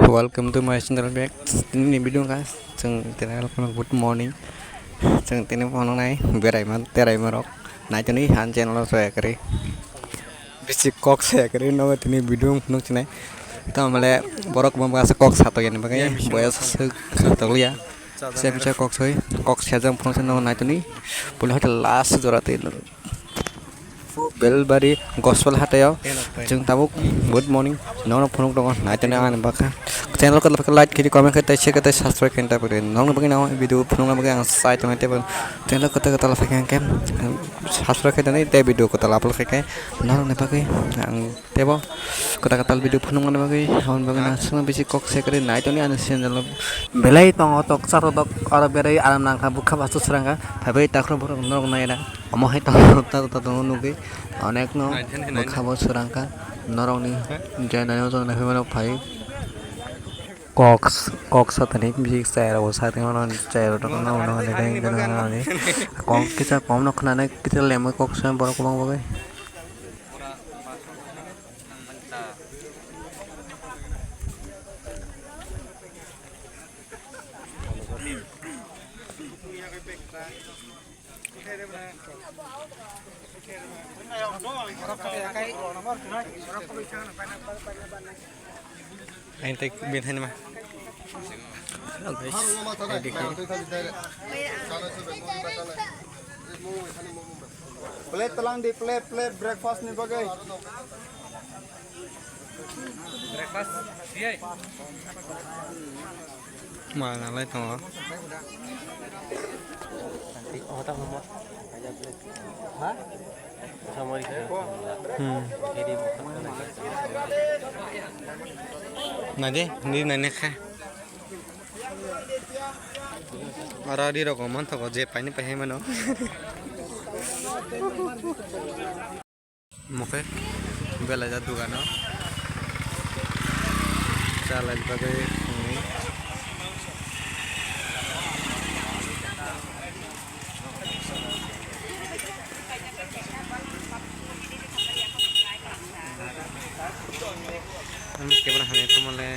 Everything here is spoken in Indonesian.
Welcome to my channel back. Ini video guys. Jeng tena good morning. Jeng tena phone này berai man terai marok. Nai chani han channel share kari. Bisi kok share kari no tini video nuk chane. Ta male borok bom gas kok satu yan bagai boya satu ya. Saya bisa kok soi. Kok sajam phone channel nai chani. Boleh hotel last jorate. Belbari gospel hateo jeng tabuk good morning nong phone dong na chane an baka channel ko like kiri comment kete share kete subscribe kenta pare nong bagi nong video phone bagi ang site mate channel ko kete la fakan kem subscribe kete ni te video ko tala upload keke nong ne bagi ang tebo kota kata video phone ne bagi hon bagi na sung bisi kok share kete na chane an channel belai tong tok sar tok ara berai aram nang ka bukha basu seranga bhabai takro borok nong na ina amohai ta nugi অনেক ন খাবো সুরাঙ্কা নরংনি জানানো জন হেমানো ভাই কক্স তনিক বিক চাইর ওসাতে নন চাইর টক ন ন নে দেন নে কম কিছা কম নখনানে কিছা লেমই কক্স বড় কম বগে anh take bên thân mà plate telang di plate breakfast nih bagai breakfast iya mana lah itu nanti tak nomor aja plate hah sama dia jadi nanti ini nenek kah orang di rokoman tak aja pakai pakai mana muka bela jatuh kan jalan pakai ini Kemana hanya itu mulai